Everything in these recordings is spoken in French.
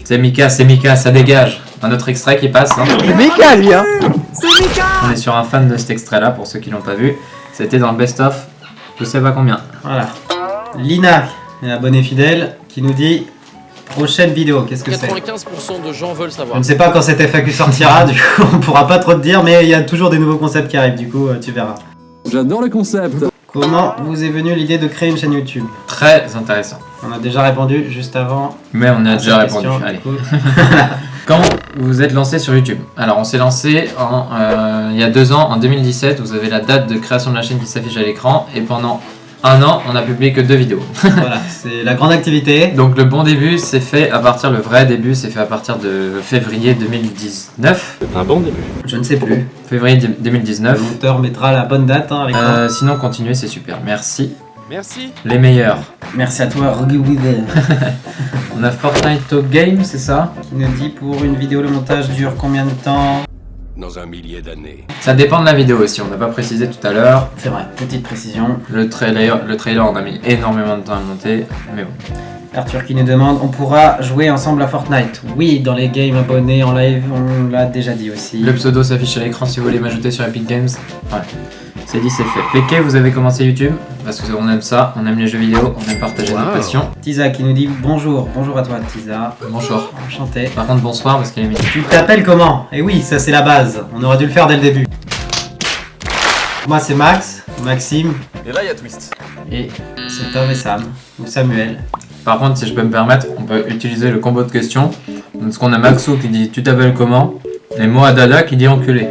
C'est Mika, ça dégage. Un autre extrait qui passe. Hein. C'est Mika, lui, hein. C'est Mika. On est sur un fan de cet extrait-là, pour ceux qui l'ont pas vu. C'était dans le best-of, je sais pas combien. Voilà. Lina, une abonnée fidèle, qui nous dit prochaine vidéo. Qu'est-ce que c'est? 95% de gens veulent Je savoir. ne sais pas quand cette FAQ sortira, du coup on pourra pas trop te dire, mais il y a toujours des nouveaux concepts qui arrivent, du coup tu verras. J'adore le concept. Comment vous est venue l'idée de créer une chaîne YouTube? Très intéressant. On a déjà répondu juste avant. Mais on a à déjà cette répondu. question, Allez. du coup. Quand vous vous êtes lancé sur YouTube? Alors on s'est lancé il y a 2 ans, en 2017, vous avez la date de création de la chaîne qui s'affiche à l'écran, et pendant 1 an, on a publié que 2 vidéos. Voilà, c'est la grande activité. Donc le bon début, c'est fait à partir, le vrai début, c'est fait à partir de février 2019. C'est un bon début. Je ne sais plus. Février 2019. L'auteur mettra la bonne date hein, avec toi. Sinon, continuez, c'est super. Merci. Merci. Les meilleurs. Merci à toi, Rogue Weaver. On a Fortnite Talk Game, c'est ça? Qui nous dit pour une vidéo, le montage dure combien de temps? Dans un millier d'années. Ça dépend de la vidéo aussi, on n'a pas précisé tout à l'heure. C'est vrai, petite précision. Le trailer, on a mis énormément de temps à monter, mais bon. Arthur qui nous demande, on pourra jouer ensemble à Fortnite? Oui, dans les games abonnés en live, on l'a déjà dit aussi. Le pseudo s'affiche à l'écran si vous voulez m'ajouter sur Epic Games. Ouais, c'est dit, c'est fait. Péké, vous avez commencé YouTube parce qu'on aime ça, on aime les jeux vidéo, on aime partager nos passions. Tisa qui nous dit bonjour, bonjour à toi Tisa. Bonjour. Enchanté. Par contre, bonsoir parce qu'elle est midi. Tu t'appelles comment? Eh oui, ça c'est la base, on aurait dû le faire dès le début. Moi c'est Max, Maxime, Et là, il y a Twist. et c'est Tom et Sam, ou Samuel. Par contre, si je peux me permettre, on peut utiliser le combo de questions. Parce qu'on a Maxou qui dit tu t'appelles comment? Et Moadada qui dit enculé. Donc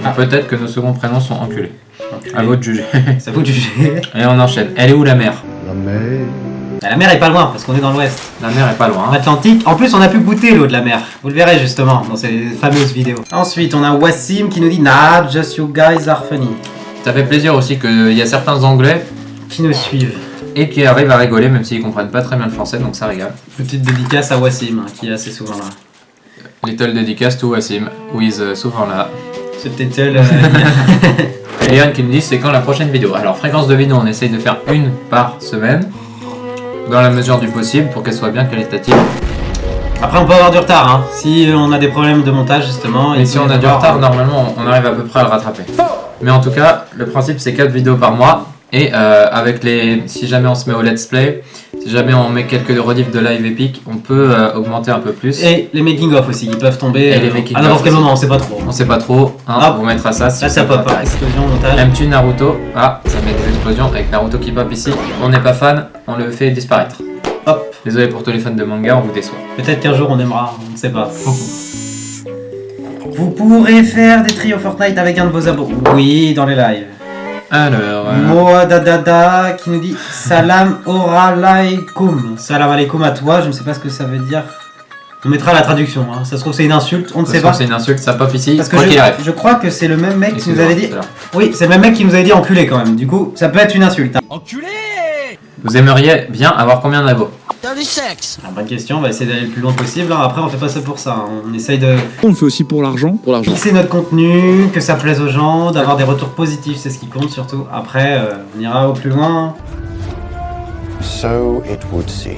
Ah. peut-être que nos seconds prénoms sont enculés. À vous de juger. Ça vous de juger. Et on enchaîne. Elle est où la mer? La mer est pas loin parce qu'on est dans l'ouest. La mer est pas loin. En Atlantique. En plus, on a pu goûter l'eau de la mer. Vous le verrez justement dans ces fameuses vidéos. Ensuite, on a Wassim qui nous dit nah, just you guys are funny. Ça fait plaisir aussi qu'il y a certains anglais Qui nous suivent. et qui arrivent à rigoler même s'ils comprennent pas très bien le français, donc ça régale. Petite dédicace à Wassim qui est assez souvent là. Little dédicace to Wassim, who is souvent là. C'est peut-être elle. Et Léon qui nous dit c'est quand la prochaine vidéo. Alors fréquence de vidéo, on essaye de faire une par semaine, dans la mesure du possible pour qu'elle soit bien qualitative. Après, on peut avoir du retard, hein. Si on a des problèmes de montage, justement. Et si on a du retard, normalement, on arrive à peu près à le rattraper. Mais en tout cas, le principe, c'est 4 vidéos par mois. Et avec les, si jamais on se met au let's play, si jamais on met quelques rediffs de live épique, on peut augmenter un peu plus. Et les making-of aussi, ils peuvent tomber Et les making-of à n'importe quel aussi. moment, on sait pas trop. On sait pas trop, hein, Ah. on vous mettra ça si Là, ça vous pop, hein. intéresse. Explosion, montage. Aimes-tu Naruto? Ah, ça met des explosions avec Naruto qui pop ici. On n'est pas fan, on le fait disparaître. Hop. Désolé pour tous les fans de manga, on vous déçoit. Peut-être qu'un jour on aimera, on ne sait pas. Vous pourrez faire des trios Fortnite avec un de vos abos. Oui, dans les lives. Alors, Moadadada qui nous dit Salam oralaikum. Salam alaikum à toi, je ne sais pas ce que ça veut dire. On mettra la traduction, hein. Ça se trouve c'est une insulte, on ne ça sait se trouve, pas. c'est une insulte, ça pop ici. Parce que Quoi qu'il arrive. je crois que c'est le même mec qui nous Excusez-moi, avait dit. tout à l'heure. Oui, c'est le même mec qui nous avait dit enculé quand même. Du coup, ça peut être une insulte. Hein. Vous aimeriez bien avoir combien d'abos? Alors, bonne question, on va essayer d'aller le plus loin possible. Hein. Après, on fait pas ça pour ça. Hein. On essaye de On le fait aussi pour l'argent. Pour l'argent. fixer notre contenu, que ça plaise aux gens, d'avoir des retours positifs, c'est ce qui compte surtout. Après, on ira au plus loin. So it would seem.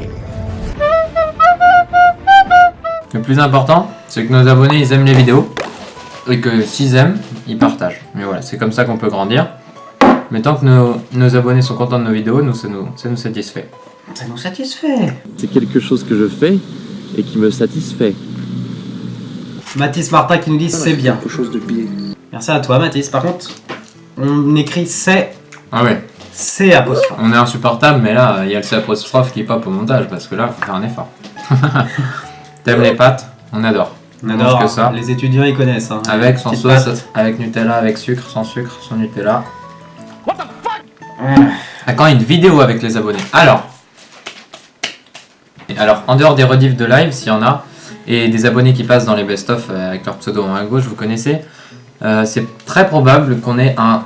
Le plus important, c'est que nos abonnés, ils aiment les vidéos. Et que s'ils aiment, ils partagent. Mais voilà, c'est comme ça qu'on peut grandir. Mais tant que nos abonnés sont contents de nos vidéos, ça nous satisfait. Ça nous satisfait. C'est quelque chose que je fais et qui me satisfait. Mathis Martin qui nous dit c'est bien. Quelque chose de biais. Merci à toi Mathis. Par contre, on écrit c'est Ah ouais, C apostrophe. on est insupportable, mais là, il y a le C apostrophe qui pop au montage, parce que là, faut faire un effort. T'aimes les pâtes? On adore. On mange adore, que ça. les étudiants ils connaissent. Hein. Avec, sans Petite sauce, pâte. avec Nutella, avec sucre, sans Nutella. Ah. À quand une vidéo avec les abonnés? Alors, en dehors des rediffs de live, s'il y en a, et des abonnés qui passent dans les best-of avec leur pseudo en haut à gauche, vous connaissez, c'est très probable qu'on ait un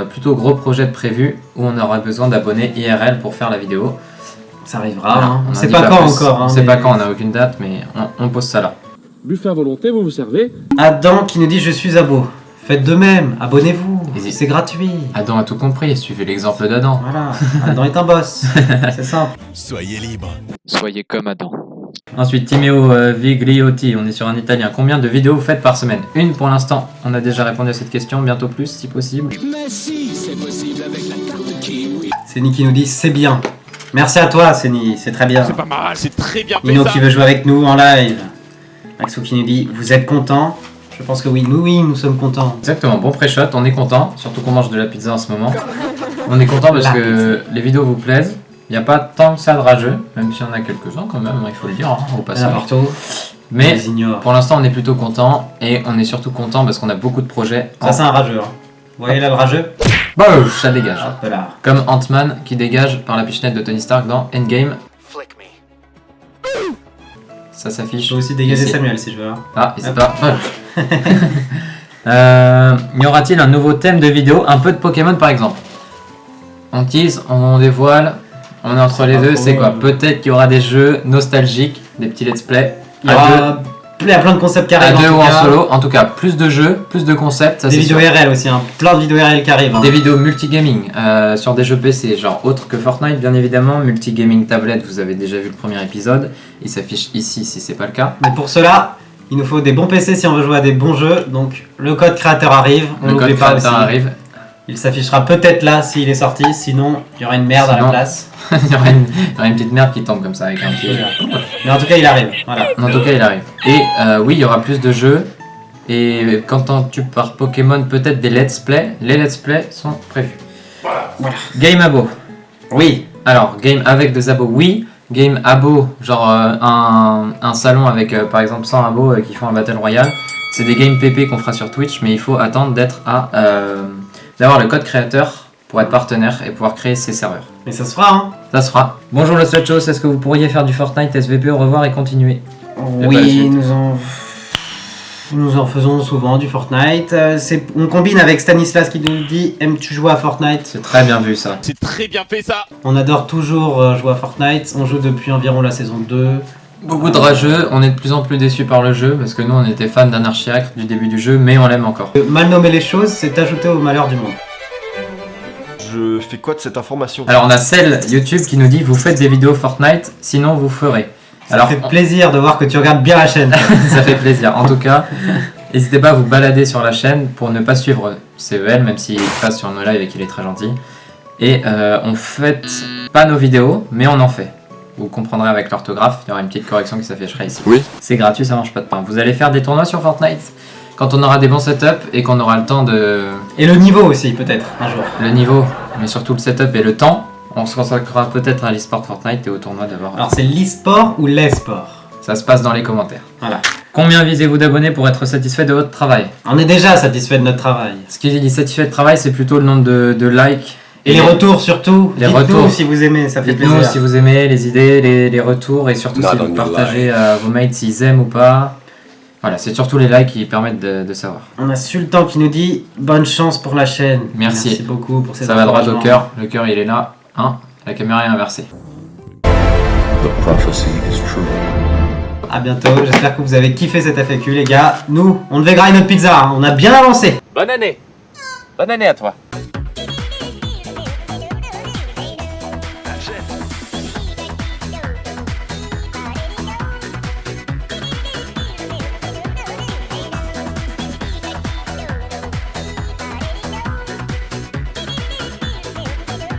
plutôt gros projet de prévu où on aura besoin d'abonnés IRL pour faire la vidéo. Ça arrivera. Voilà, Hein. on On en sait dit pas quand plus. encore. Hein, On sait mais- pas quand, on n'a aucune date, mais on pose ça là. Buffet à volonté, vous vous servez. Adam qui nous dit je suis abo. Faites de même, abonnez-vous, Hésite. c'est gratuit. Adam a tout compris, suivez l'exemple d'Adam. Voilà, Adam est un boss. C'est simple. Soyez libre. Soyez comme Adam. Ensuite, Timeo Vigliotti, on est sur un italien. Combien de vidéos vous faites par semaine? Une pour l'instant. On a déjà répondu à cette question, bientôt plus si possible. Seni qui nous dit c'est bien. Merci à toi, Seni, c'est très bien. C'est pas mal, c'est très bien fait Nino ça. qui veut jouer avec nous en live. Maxou qui nous dit vous êtes content? Je pense que oui, nous sommes contents. Exactement, bon pré-shot, on est content, surtout qu'on mange de la pizza en ce moment. On est content parce que les vidéos vous plaisent. Il n'y a pas tant que ça de rageux, même s'il y en a quelques-uns quand même, il faut le dire, hein, au Ça passage. partout. On Mais les ignore. pour l'instant, on est plutôt content et on est surtout content parce qu'on a beaucoup de projets. Ça c'est un rageux. Hein. Vous voyez là le rageux? Bouf, ça dégage. Hop là. Comme Ant-Man qui dégage par la pichenette de Tony Stark dans Endgame. Ça Je s'affiche. peux aussi dégager ici. Samuel si je veux. Hein. Ah, c'est pas. Y aura-t-il un nouveau thème de vidéo? Un peu de Pokémon par exemple. On tease, on dévoile, on est entre les pas deux, trop, c'est quoi? Peut-être qu'il y aura des jeux nostalgiques, des petits let's play. Il y a plein de concepts qui À arrivent. deux en ou tout en cas. solo. En tout cas, plus de jeux, plus de concepts. Ça, Des c'est vidéos sûr. RL aussi, hein. Plein de vidéos RL qui arrivent. Hein. Des vidéos multigaming sur des jeux PC, genre autres que Fortnite bien évidemment. Multigaming tablette, vous avez déjà vu le premier épisode. Il s'affiche ici si c'est pas le cas. Mais pour cela, il nous faut des bons PC si on veut jouer à des bons jeux. Donc le code créateur arrive. On Le code n'oublie pas aussi. créateur arrive. Il s'affichera peut-être là s'il est sorti. Sinon, il y aura une merde à Sinon- la place. il y aura une petite merde qui tombe comme ça avec un petit. Mais en tout cas, il arrive. Voilà. En tout cas, il arrive. Et oui, il y aura plus de jeux. Et quand tu par Pokémon, peut-être des let's play. Les let's play sont prévus. Voilà. Game abo. Oui. Alors, game avec des abos, oui. Game abo, genre un salon avec par exemple 100 abos qui font un Battle Royale. C'est des games PP qu'on fera sur Twitch, mais il faut attendre d'avoir le code créateur pour être partenaire et pouvoir créer ses serveurs. Mais ça se fera. Hein. Ça se fera. Bonjour le Sweatshop, est-ce que vous pourriez faire du Fortnite SVP au revoir et continuer? pas la Oui, suite. nous en faisons souvent du Fortnite. On combine avec Stanislas qui nous dit aimes-tu jouer à Fortnite? C'est très bien vu ça. C'est très bien fait ça. On adore toujours jouer à Fortnite. On joue depuis environ la saison 2. Beaucoup de rageux, on est de plus en plus déçus par le jeu parce que nous on était fans d'Anarchiacre du début du jeu, mais on l'aime encore. Mal nommer les choses, c'est ajouter au malheur du monde. Je fais quoi de cette information? Alors on a celle YouTube qui nous dit vous faites des vidéos Fortnite, sinon vous ferez. Ça Alors fait plaisir de voir que tu regardes bien la chaîne. ça fait plaisir. En tout cas, n'hésitez pas à vous balader sur la chaîne pour ne pas suivre CEL, même s'il passe sur nos lives et qu'il est très gentil. Et on fait pas nos vidéos, mais on en fait. Vous comprendrez avec l'orthographe, il y aura une petite correction qui s'affichera ici. Oui. C'est gratuit, ça mange pas de pain. Vous allez faire des tournois sur Fortnite quand on aura des bons setups et qu'on aura le temps de... Et le niveau aussi, peut-être, un jour. Le niveau, mais surtout le setup et le temps. On se consacrera peut-être à l'e-sport Fortnite et au tournoi d'abord. Alors, c'est l'e-sport ou l'e-sport? Ça se passe dans les commentaires. Voilà. Combien visez-vous d'abonnés pour être satisfait de votre travail? On est déjà satisfait de notre travail. Ce qui dit satisfait de travail, c'est plutôt le nombre de likes. Et les retours surtout. Les Dites-nous retours. si vous aimez, ça fait Dites-nous plaisir. si vous aimez les idées, les retours et surtout Not si on vous your partagez à vos mates s'ils aiment ou pas. Voilà, c'est surtout les likes qui permettent de savoir. On a Sultan qui nous dit bonne chance pour la chaîne. Merci. Merci beaucoup pour ces Ça va droit au encouragements. cœur. Le cœur il est là. Hein, la caméra est inversée. À bientôt, j'espère que vous avez kiffé cette FAQ les gars. Nous, on devait grailler notre pizza, hein. On a bien avancé. Bonne année. Bonne année à toi.